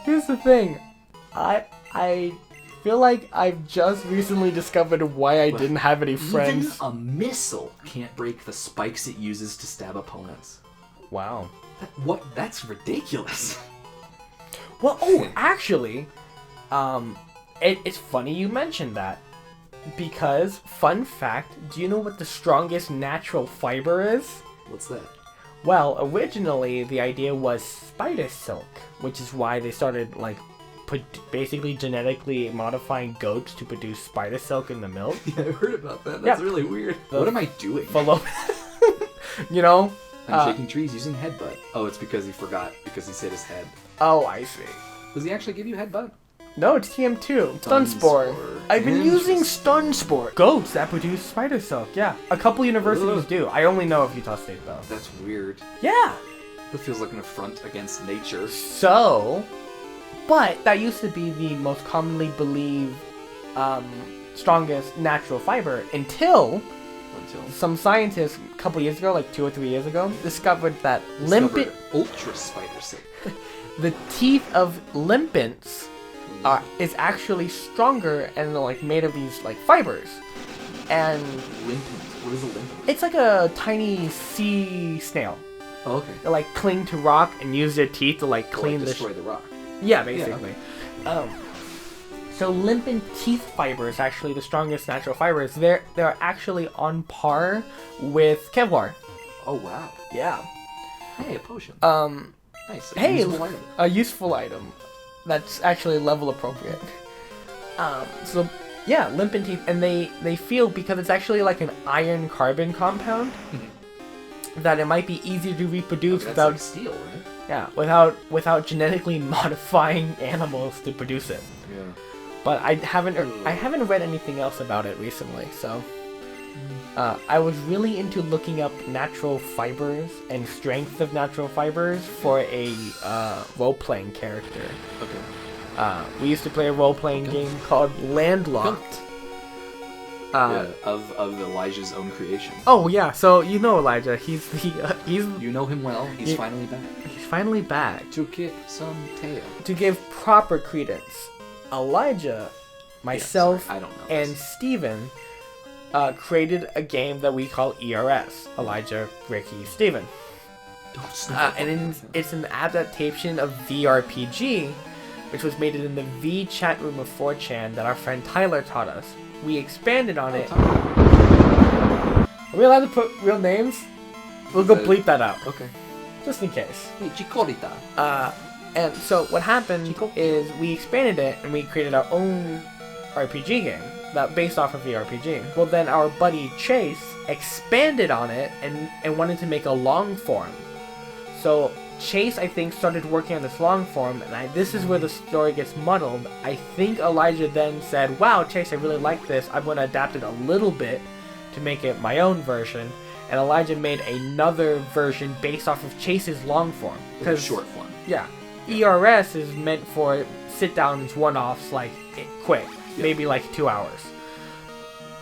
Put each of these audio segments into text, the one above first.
Here's the thing. I feel like I've just recently discovered why I didn't have any friends. Even a missile can't break the spikes it uses to stab opponents. Wow. That's ridiculous. Well, actually, it's funny you mentioned that. Because, fun fact, do you know what the strongest natural fiber is? What's that? Well, originally the idea was spider silk, which is why they started basically genetically modifying goats to produce spider silk in the milk. Yeah, I heard about that. That's really weird. What am I doing? You know? I'm shaking trees using headbutt. Oh, it's because he forgot, because he said his head. Oh, I see. Does he actually give you headbutt? No, it's TM2. Stun Spore. I've been using Stun Spore. Goats that produce spider silk, yeah. A couple universities do. I only know of Utah State, though. That's weird. Yeah. That feels like an affront against nature. So, but that used to be the most commonly believed strongest natural fiber until some scientists a couple years ago, like 2 or 3 years ago, discovered that limpet ultra spider silk. The teeth of limpets is actually stronger and made of these fibers. And limpet. What is a limpet? It's like a tiny sea snail. Oh, okay. They cling to rock and use their teeth to clean destroy the rock. Yeah, basically. Yeah, okay. So limpet teeth fiber is actually the strongest natural fibers. They're actually on par with Kevlar. Oh wow. Yeah. Hey, a potion. Nice. A useful item. That's actually level appropriate. So yeah, limpet teeth, and they feel, because it's actually like an iron carbon compound, that it might be easier to reproduce without steel, right? Yeah, without genetically modifying animals to produce it. Yeah. But I haven't read anything else about it recently, so I was really into looking up natural fibers and strength of natural fibers for a role-playing character. Okay. We used to play a role-playing game called Landlocked. Of Elijah's own creation. Oh yeah, so you know Elijah. He's You know him well. He's finally back. He's finally back to kick some tail. To give proper credence, Elijah, myself, and Steven created a game that we call ERS. Elijah, Ricky, Steven. And it's an adaptation of VRPG, which was made in the V chat room of 4chan that our friend Tyler taught us. We expanded on it. Are we allowed to put real names? We'll go bleep that out. Okay. Just in case. Hey, Chikorita. And so what happened is we expanded it and we created our own RPG game that based off of the RPG. Well, then our buddy Chase expanded on it and wanted to make a long form. So Chase, I think, started working on this long form, and this is where the story gets muddled. I think Elijah then said, wow, Chase, I really like this. I'm going to adapt it a little bit to make it my own version. And Elijah made another version based off of Chase's long form. Short form. Yeah. ERS is meant for sit-downs, one-offs, quick. Yep. Maybe 2 hours.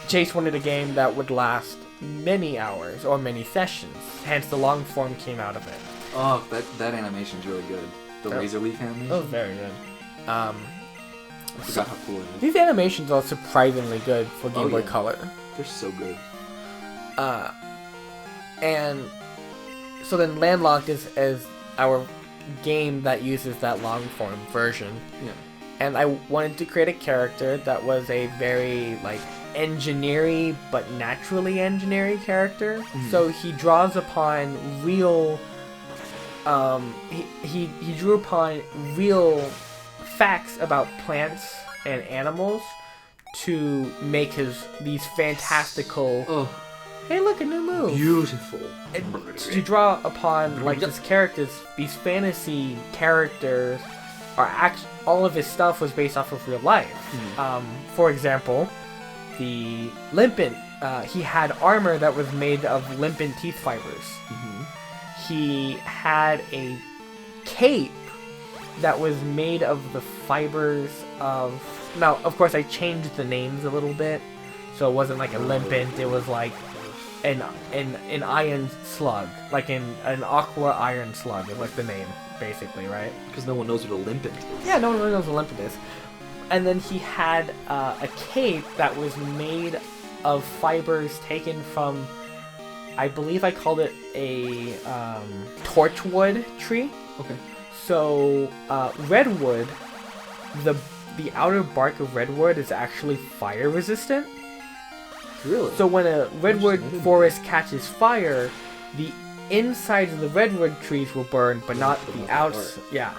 Chase wanted a game that would last many hours or many sessions. Hence the long form came out of it. Oh, that animation's really good. The laser leaf animation. Oh, very good. I forgot how cool it is. These animations are surprisingly good for Game Boy Color. They're so good. And so then Landlocked is our game that uses that long form version. Yeah. And I wanted to create a character that was a very engineering but naturally engineering character. Mm-hmm. So he draws upon real he drew upon real facts about plants and animals to make these fantastical. Oh, hey, look, a new move! Beautiful. And to draw upon these characters, these fantasy characters, all of his stuff was based off of real life. Mm-hmm. For example, the limpet. He had armor that was made of limpet teeth fibers. Mm-hmm. He had a cape that was made of the fibers of... Now, of course, I changed the names a little bit. So it wasn't like a limpet, it was like an iron slug. Like an aqua iron slug is like the name. basically, right? Because no one knows what a limpet is. Yeah, no one really knows what limpet is. And then he had a cape that was made of fibers taken from, I believe I called it a torchwood tree. Okay. So redwood, the outer bark of redwood is actually fire resistant. Really? So when a redwood forest catches fire, the insides of the redwood trees will burn, but not the outs. Yeah.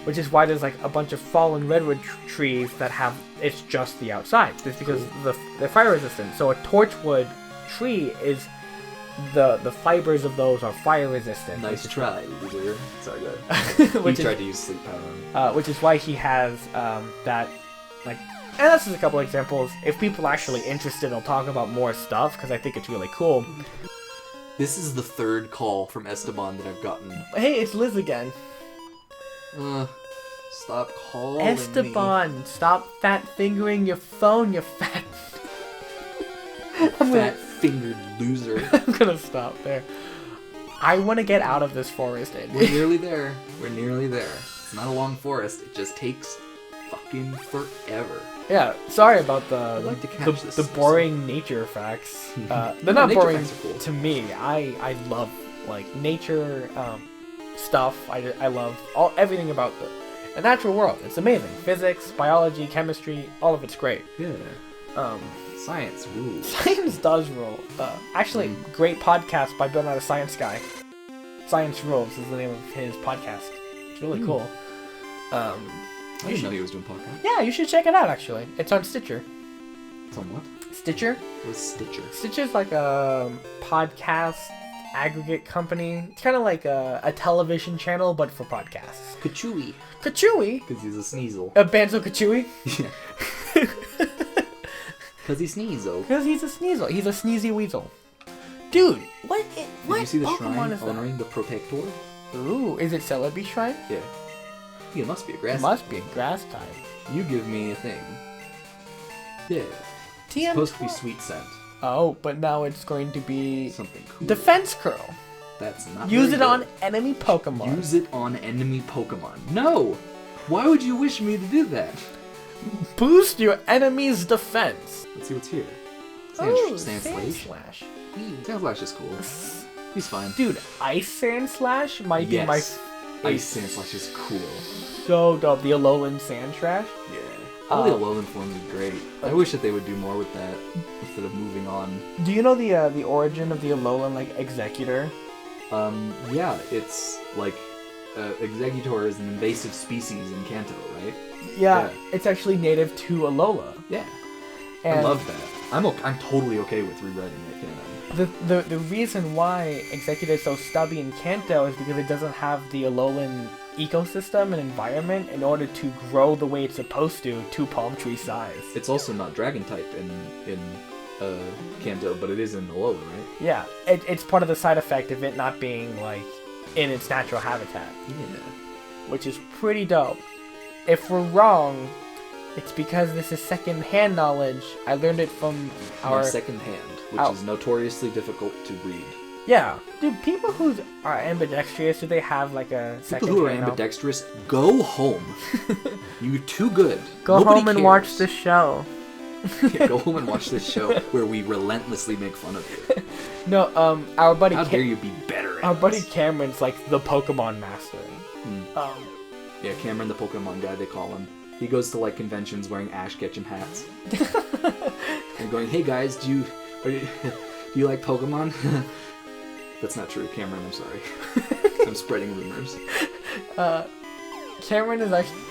Which is why there's like a bunch of fallen redwood trees that have, it's just the outside. It's because they're fire resistant. So a torchwood tree is, the fibers of those are fire resistant. Nice try, loser. Sorry, go ahead. He tried to use sleep power on me. Which is why he has that, like, and that's just a couple examples. If people are actually interested, I'll talk about more stuff because I think it's really cool. This is the third call from Esteban that I've gotten. Hey, it's Liz again. Stop calling Esteban, me. stop fat fingering your phone, you fat... Fat-fingered loser. I'm gonna stop there. I want to get out of this forest, Andy. We're nearly there. We're nearly there. It's not a long forest. It just takes fucking forever. Yeah, sorry about the like to catch the boring nature facts. They're not nature boring facts are cool. to me. I love like nature stuff. I love everything about the natural world. It's amazing. Physics, biology, chemistry, all of it's great. Yeah. Science rules. Science does rule. Actually, great podcast by Bill Nye the Science Guy. Science Rules is the name of his podcast. It's really cool. I didn't know he was doing podcasts. Yeah, you should check it out, actually. It's on Stitcher. It's on what? Stitcher? What's Stitcher? Stitcher's like a podcast aggregate company. It's kind of like a television channel, but for podcasts. Kachui. Kachui? Because he's a sneasel. Banzo Kachui? Yeah. Because he sneasel. Because he's a sneasel. He's a sneezy weasel. Dude, what Did you see the Pokemon shrine is that? honoring the Protector? Ooh, is it Celebi Shrine? Yeah. It must be a grass It must be a grass type. You give me a thing. Yeah. TM It's supposed to be sweet scent. Oh, but now it's going to be Something cool. Defense Curl. That's not Use very it good. on enemy Pokemon. Use it on enemy Pokemon. No! Why would you wish me to do that? Boost your enemy's defense. Let's see what's here. Sandslash. Sandslash is cool. He's fine. Dude, Ice Sandslash might be my Ice Sandslash is cool. so dope. The Alolan Sandslash. Yeah. All the Alolan forms are great. I wish that they would do more with that instead of moving on. Do you know the origin of the Alolan like Executor? Yeah, it's like Executor is an invasive species in Kanto, right? Yeah, it's actually native to Alola. Yeah. And I love that. I'm totally okay with rewriting that canon. The reason why Executor is so stubby in Kanto is because it doesn't have the Alolan ecosystem and environment in order to grow the way it's supposed to palm tree size. It's also not dragon type in Kanto, but it is in Alola, right? Yeah, it's part of the side effect of it not being like in its natural habitat. Yeah. Which is pretty dope. If we're wrong, it's because this is second-hand knowledge. I learned it from our second hand, which is notoriously difficult to read. Yeah. Dude, people who are ambidextrous, do they have like a second People who are hand ambidextrous, go home. You're too good. Go Nobody home and cares. watch the show. Yeah, go home and watch this show where we relentlessly make fun of you. No, our buddy How dare you be better at our buddy this? Cameron's like the Pokemon master. Yeah, Cameron the Pokemon guy, they call him. He goes to like conventions wearing Ash Ketchum hats. And going, hey guys, do you like Pokemon? That's not true, Cameron, I'm sorry. I'm spreading rumors. Cameron is actually,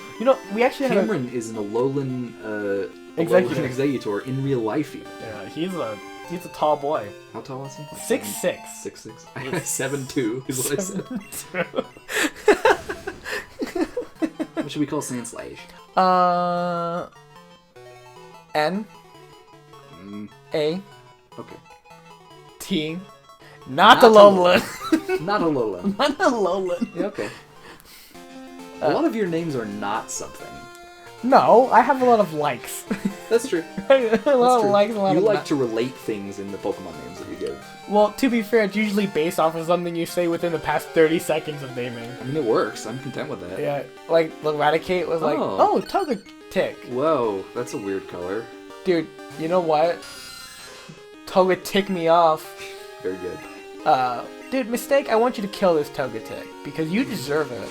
we actually had Cameron is an Alolan Executor. Executor in real life even. Yeah, he's a tall boy. How tall is he? Like 6'6". 6'6". 7'2" is what I said. What should we call Sandslash? N A Okay. T. Not Alolan. Not Alolan. Not Alolan. Yeah, okay. A lot of your names are not something. No, I have a lot of likes. That's true. A lot of likes, a lot You of like to relate things in the Pokemon names that you give. Well, to be fair, it's usually based off of something you say within the past 30 seconds of naming. I mean, it works. I'm content with that. Yeah, like Eradicate was like, oh, Togetic. Whoa, that's a weird color. Dude, you know what? Togetic me off. Very good. Dude, Mistake, I want you to kill this Togetic, because you deserve it.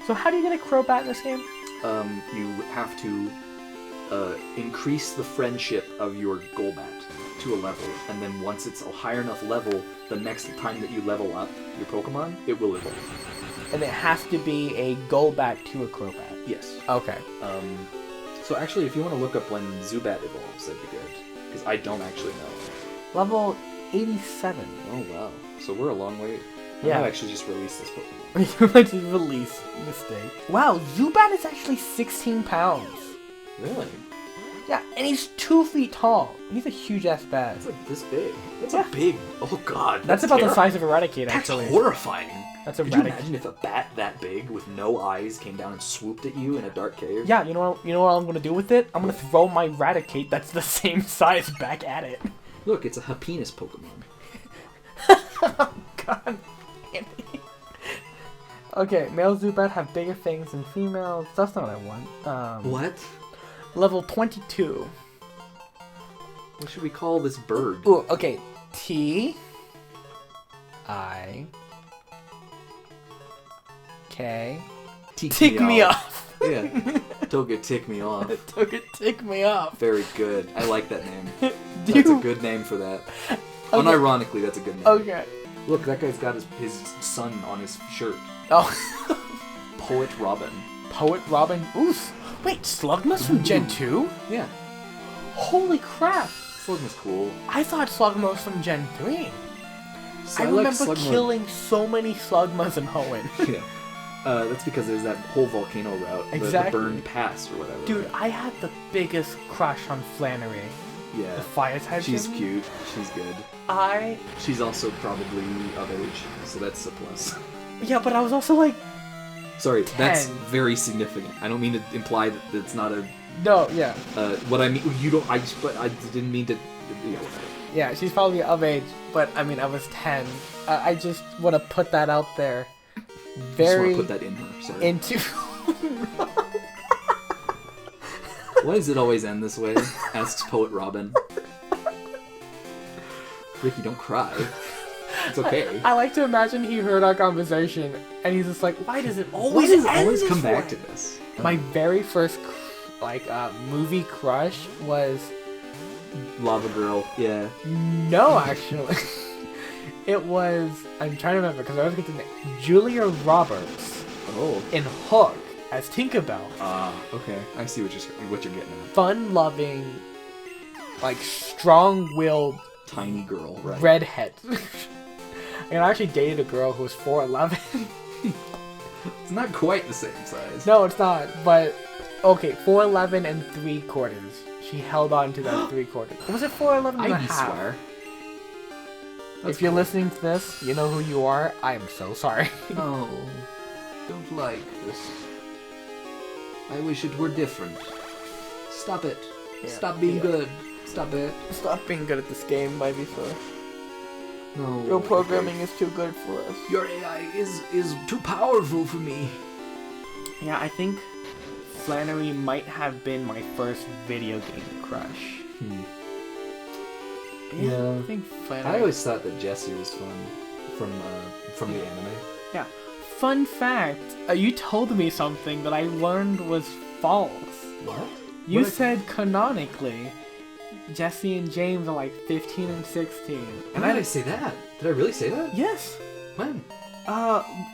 So how do you get a Crobat in this game? You have to increase the friendship of your Golbat to a level, and then once it's a higher enough level, the next time that you level up your Pokemon, it will evolve. And it has to be a Golbat to a Crobat? Yes. Okay. So actually, if you want to look up when Zubat evolves, that'd be good, because I don't actually know. Level 87. Oh wow. So we're a long way. Yeah. I might actually just release this Pokemon. You might just release Mistake. Wow, Zubat is actually 16 pounds. Really? Yeah, and he's 2 feet tall. He's a huge ass bat. That's like this big. That's a big. Oh god. That's about the size of Eradicate, actually. That's horrifying. That's Could Eradicate. you imagine if a bat that big with no eyes came down and swooped at you in a dark cave? Yeah, you know what I'm gonna do with it? I'm gonna throw my Eradicate that's the same size back at it. Look, it's a Happiness Pokemon. Oh god. Okay, male Zubat have bigger fangs than females. That's not what I want. What? Level 22. What should we call this bird? Ooh, okay. T-I-K. Tick me off. Yeah. Toga tick me off. Toga tick me off. Very good. I like that name. Dude. That's a good name for that. Okay. Unironically, that's a good name. Okay. Look, that guy's got his son on his shirt. Oh. Poet Robin. Poet Robin. Ooh. Wait, Slugma's from Gen 2? Yeah. Holy crap. Slugma's cool. I thought Slugma was from Gen 3. So I remember killing so many Slugmas in Hoenn. Yeah. That's because there's that whole volcano route. Exactly. The burned pass or whatever. Dude, I had the biggest crush on Flannery. Yeah. The fire type. She's cute. She's good. She's also probably of age, so that's a plus. Yeah, but I was also like... Sorry, 10. That's very significant. I don't mean to imply that it's not a... No, yeah. What I mean... You don't... But I didn't mean to... Yeah, she's probably of age, but I mean, I was 10. I just want to put that out there. Very... Just want to put that in her, sorry. Into... Why does it always end this way? Asks Poet Robin. Ricky, don't cry. It's okay. I like to imagine he heard our conversation, and he's just like, why does it always come back to this? My very first, movie crush was... Lava Girl, yeah. No, actually. It was... I'm trying to remember, because I always get the name. Julia Roberts. Oh. In Hook, as Tinkerbell. Okay. I see what you're getting at. Fun-loving, strong-willed... Tiny girl, right. Redhead. And I actually dated a girl who was 4'11". It's not quite the same size. No, it's not, but... Okay, 4'11 and 3/4. She held on to that 3/4. Was it 4'11 and a half? Swear. If you're listening to this, you know who you are. I am so sorry. No, don't like this. I wish it were different. Stop it. Yeah, Stop being good. Stop it. Stop being good at this game, my Visa. No. Your programming is too good for us. Your AI is too powerful for me. Yeah, I think Flannery might have been my first video game crush. Yeah. I think Flannery... I always thought that Jessie was fun from the anime. Yeah. Fun fact, you told me something that I learned was false. What? You said canonically, Jesse and James are 15 and 16. And did I say that? Did I really say that? Yes. When?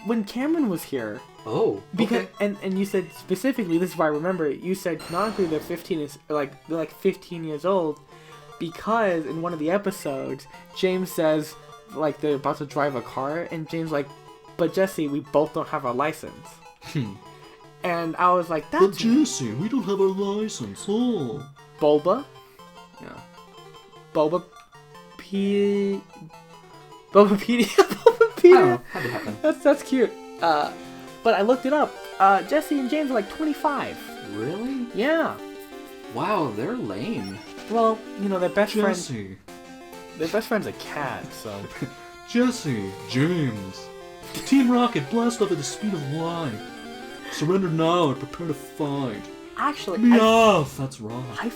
When Cameron was here. Oh. Because okay. and you said specifically, this is why I remember it. You said canonically they're 15 they're 15 years old, because in one of the episodes James says they're about to drive a car, and James but Jesse, we both don't have our license. And I was like, that's... But Jesse, we don't have our license. Oh. Bulba? Yeah. Bulbapedia? I don't know. How'd it happen? That's cute. But I looked it up. Jesse and James are 25. Really? Yeah. Wow, they're lame. Well, you know, their best friend. Jesse. Their best friend's a cat, so. Jesse. James. Team Rocket, blast off at the speed of light. Surrender now and prepare to fight. Actually, Me off! That's wrong. I